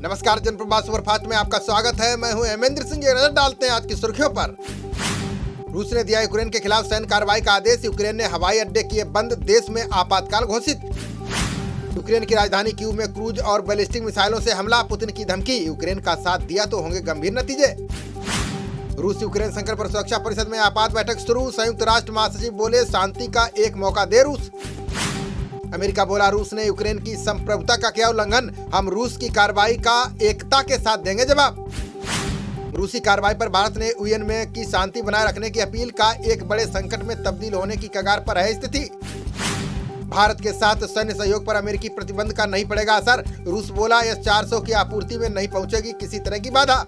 नमस्कार, जनप्रवाद सुपरफास्ट में आपका स्वागत है। मैं हूं हेमेंद्र सिंह। नजर डालते हैं आज की सुर्खियों पर। रूस ने दिया यूक्रेन के खिलाफ सैन्य कार्रवाई का आदेश। यूक्रेन ने हवाई अड्डे किए बंद। देश में आपातकाल घोषित। यूक्रेन की राजधानी कीव में क्रूज और बैलिस्टिक मिसाइलों से हमला। पुतिन की धमकी। यूक्रेन का साथ दिया तो होंगे गंभीर नतीजे। रूस यूक्रेन संकट पर सुरक्षा परिषद में आपात बैठक शुरू। संयुक्त राष्ट्र महासचिव बोले, शांति का एक मौका दे रूस। अमेरिका बोला, रूस ने यूक्रेन की संप्रभुता का किया उल्लंघन। हम रूस की कार्रवाई का एकता के साथ देंगे जवाब। रूसी कार्रवाई पर भारत ने यूएन में की शांति बनाए रखने की अपील का एक बड़े संकट में तब्दील होने की कगार पर है स्थिति। भारत के साथ सैन्य सहयोग पर अमेरिकी प्रतिबंध का नहीं पड़ेगा असर। रूस बोला, S-400 की आपूर्ति में नहीं पहुंचेगी किसी तरह की बाधा।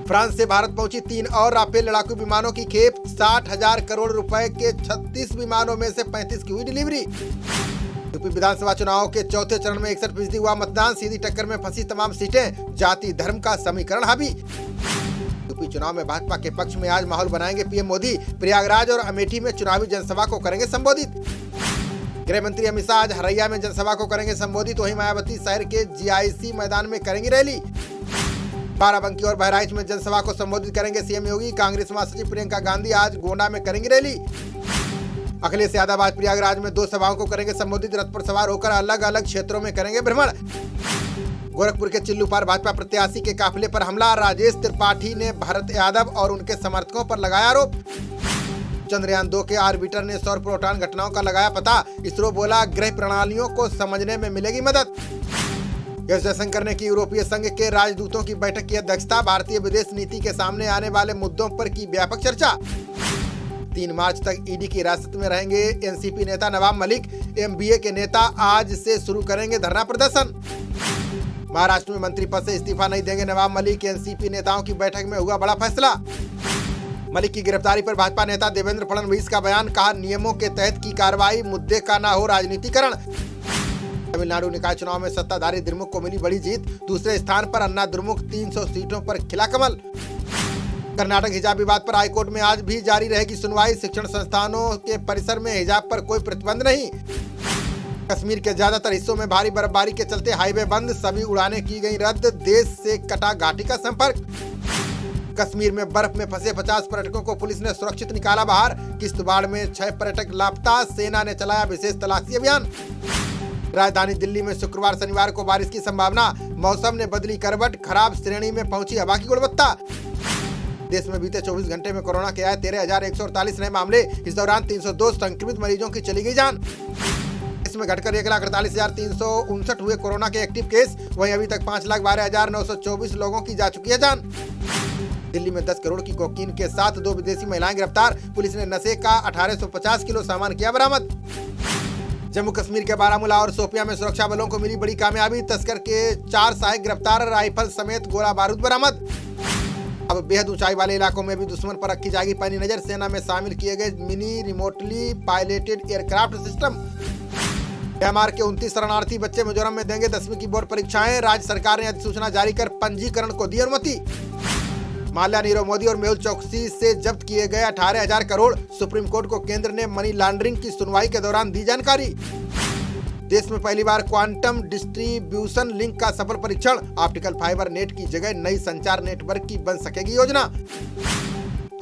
फ्रांस से भारत पहुंची 3 और राफेल लड़ाकू विमानों की खेप। 60,000 करोड़ रुपए के 36 विमानों में से 35 की हुई डिलीवरी। यूपी विधानसभा चुनाव के चौथे चरण में 61% हुआ मतदान। सीधी टक्कर में फंसी तमाम सीटें। जाति धर्म का समीकरण हावी। यूपी चुनाव में भाजपा के पक्ष में आज माहौल बनाएंगे पीएम मोदी। प्रयागराज और अमेठी में चुनावी जनसभा को करेंगे संबोधित। गृह मंत्री अमित शाह आज हरैया में जनसभा को करेंगे संबोधित। वहीं मायावती शहर के GIC मैदान में करेंगी रैली। बाराबंकी और बहराइच में जनसभा को संबोधित करेंगे सीएम योगी। कांग्रेस महासचिव प्रियंका गांधी आज गोंडा में करेंगी रैली। अखिलेश यादव आज प्रयागराज में 2 सभाओं को करेंगे संबोधित। रथ पर सवार होकर अलग अलग क्षेत्रों में करेंगे भ्रमण। गोरखपुर के चिल्लू पार भाजपा प्रत्याशी के काफिले पर हमला। राजेश त्रिपाठी ने भरत यादव और उनके समर्थकों पर लगाया आरोप। चंद्रयान 2 के ऑर्बिटर ने सौर प्रोटॉन घटनाओं का लगाया पता। इसरो बोला, ग्रह प्रणालियों को समझने में मिलेगी मदद। एस जयशंकर ने की यूरोपीय संघ के राजदूतों की बैठक की अध्यक्षता। भारतीय विदेश नीति के सामने आने वाले मुद्दों पर की व्यापक चर्चा। 3 मार्च तक ईडी की हिरासत में रहेंगे एनसीपी नेता नवाब मलिक। MBA के नेता आज से शुरू करेंगे धरना प्रदर्शन। महाराष्ट्र में मंत्री पद से इस्तीफा नहीं देंगे नवाब मलिक। एनसीपी नेताओं की बैठक में हुआ बड़ा फैसला। मलिक की गिरफ्तारी पर भाजपा नेता देवेंद्र फडणवीस का बयान। कहा, नियमों के तहत की कार्रवाई, मुद्दे का ना हो राजनीतिकरण। तमिलनाडु निकाय चुनाव में सत्ताधारी द्रमुक को मिली बड़ी जीत। दूसरे स्थान पर अन्ना द्रमुक। 300 सीटों पर खिला कमल। कर्नाटक हिजाब विवाद पर हाईकोर्ट में आज भी जारी रहेगी सुनवाई। शिक्षण संस्थानों के परिसर में हिजाब पर कोई प्रतिबंध नहीं। कश्मीर के ज्यादातर हिस्सों में भारी बर्फबारी के चलते हाईवे बंद। सभी उड़ानें की गई रद्द। देश से कटा घाटी का संपर्क। कश्मीर में बर्फ में फंसे 50 पर्यटकों को पुलिस ने सुरक्षित निकाला बाहर। किश्तवाड़ में 6 पर्यटक लापता। सेना ने चलाया विशेष तलाशी अभियान। राजधानी दिल्ली में शुक्रवार शनिवार को बारिश की संभावना। मौसम ने बदली करवट। खराब श्रेणी में पहुंची हवा की गुणवत्ता। देश में बीते 24 घंटे में कोरोना के आए 13,148 नए मामले। इस दौरान 302 संक्रमित मरीजों की चली गई जान। इसमें घटकर 1,48,359 हुए कोरोना के एक्टिव केस। वहीं अभी तक 5,12,924 लोगों की जा चुकी है जान। दिल्ली में 10 करोड़ की कोकीन के साथ 2 विदेशी महिलाएं गिरफ्तार। पुलिस ने नशे का 1850 किलो सामान किया बरामद। जम्मू कश्मीर के बारामूला और शोपियां में सुरक्षा बलों को मिली बड़ी कामयाबी। तस्कर के 4 सहायक गिरफ्तार। राइफल समेत गोला बारूद बरामद। अब बेहद ऊंचाई वाले इलाकों में भी दुश्मन पर रखी जाएगी पैनी नजर। सेना में शामिल किए गए mini remotely piloted aircraft system. Myanmar के 29 शरणार्थी बच्चे मिजोरम में देंगे 10वीं की बोर्ड परीक्षाएं। राज्य सरकार ने अधिसूचना जारी कर पंजीकरण को दी अनुमति। माल्या, नीरव मोदी और मेहुल चोकसी से जब्त किए गए 18,000 करोड़। सुप्रीम कोर्ट को केंद्र ने मनी लॉन्ड्रिंग की सुनवाई के दौरान दी जानकारी। देश में पहली बार क्वांटम डिस्ट्रीब्यूशन लिंक का सफल परीक्षण। ऑप्टिकल फाइबर नेट की जगह नई संचार नेटवर्क की बन सकेगी योजना।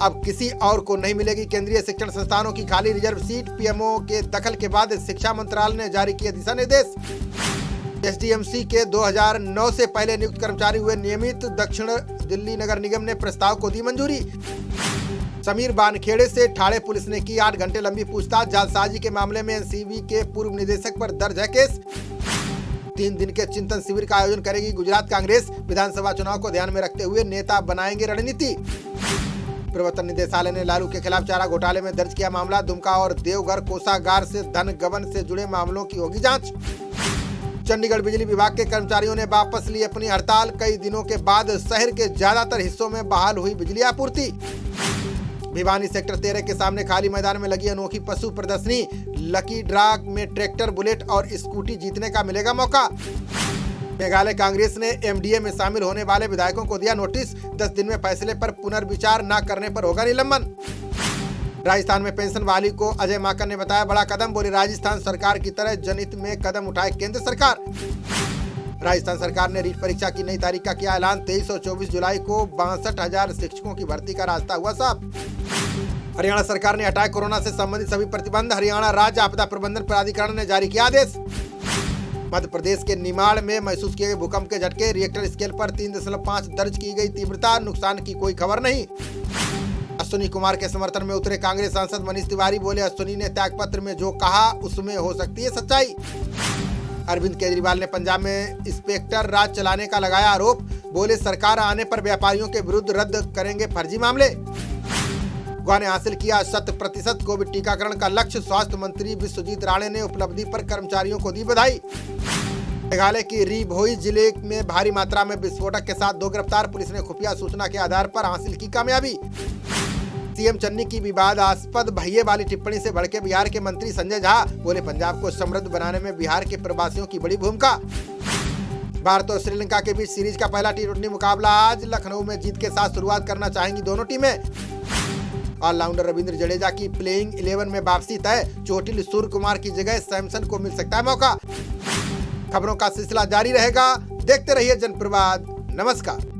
अब किसी और को नहीं मिलेगी केंद्रीय शिक्षण संस्थानों की खाली रिजर्व सीट। PMO के दखल के बाद शिक्षा मंत्रालय ने जारी किए दिशा निर्देश। SDMC के 2009 से पहले नियुक्त कर्मचारी हुए नियमित। दक्षिण दिल्ली नगर निगम ने प्रस्ताव को दी मंजूरी। समीर बानखेड़े से ठाणे पुलिस ने की 8 घंटे लंबी पूछताछ। जालसाजी के मामले में NCB के पूर्व निदेशक पर दर्ज है केस। 3 दिन के चिंतन शिविर का आयोजन करेगी गुजरात कांग्रेस। विधानसभा चुनाव को ध्यान में रखते हुए नेता बनाएंगे रणनीति। प्रवर्तन निदेशालय ने लालू के खिलाफ चारा घोटाले में दर्ज किया मामला। दुमका और देवघर कोषागार से धन गबन से जुड़े मामलों की होगी जांच। चंडीगढ़ बिजली विभाग के कर्मचारियों ने वापस ली अपनी हड़ताल। कई दिनों के बाद शहर के ज्यादातर हिस्सों में बहाल हुई बिजली आपूर्ति। भिवानी सेक्टर 13 के सामने खाली मैदान में लगी अनोखी पशु प्रदर्शनी। लकी ड्रा में ट्रैक्टर, बुलेट और स्कूटी जीतने का मिलेगा मौका। मेघालय कांग्रेस ने MDA में शामिल होने वाले विधायकों को दिया नोटिस। 10 दिन में फैसले पर पुनर्विचार न करने पर होगा निलंबन। राजस्थान में पेंशन बहाली को अजय माकन ने बताया बड़ा कदम। बोली, राजस्थान सरकार की तरह जनहित में कदम उठाए केंद्र सरकार। राजस्थान सरकार ने रीट परीक्षा की नई तारीख का किया ऐलान। 23 और 24 जुलाई को 62,000 शिक्षकों की भर्ती का रास्ता हुआ साफ। हरियाणा सरकार ने हटाए कोरोना से संबंधित सभी प्रतिबंध। हरियाणा राज्य आपदा प्रबंधन प्राधिकरण ने जारी किया आदेश। मध्य प्रदेश के निमाड़ में महसूस किए गए भूकंप के झटके। रिएक्टर स्केल पर 3.5 दर्ज की गई तीव्रता। नुकसान की कोई खबर नहीं। अश्विनी कुमार के समर्थन में उतरे कांग्रेस सांसद मनीष तिवारी। बोले, अश्विनी ने त्यागपत्र में जो कहा उसमें हो सकती है सच्चाई। अरविंद केजरीवाल ने पंजाब में इंस्पेक्टर राज चलाने का लगाया आरोप। बोले, सरकार आने पर व्यापारियों के विरुद्ध रद्द करेंगे फर्जी मामले। गोवा ने हासिल किया 100% कोविड टीकाकरण का लक्ष्य। स्वास्थ्य मंत्री विश्वजीत राणे ने उपलब्धि पर कर्मचारियों को दी बधाई। मेघालय की री भोई जिले में भारी मात्रा में विस्फोटक के साथ 2 गिरफ्तार। पुलिस ने खुफिया सूचना के आधार पर हासिल की कामयाबी। सीएम चन्नी की विवादास्पद भैये वाली टिप्पणी से भड़के बिहार के मंत्री संजय झा। बोले, पंजाब को समृद्ध बनाने में बिहार के प्रवासियों की बड़ी भूमिका। भारत और श्रीलंका के बीच सीरीज का पहला टी20 मुकाबला आज। लखनऊ में जीत के साथ शुरुआत करना चाहेंगी दोनों टीमें। ऑलराउंडर रविंद्र जडेजा की प्लेइंग 11 में वापसी तय। चोटिल सूर्य कुमार की जगह सैमसन को मिल सकता है मौका। खबरों का सिलसिला जारी रहेगा। देखते रहिए जनप्रवाद। नमस्कार।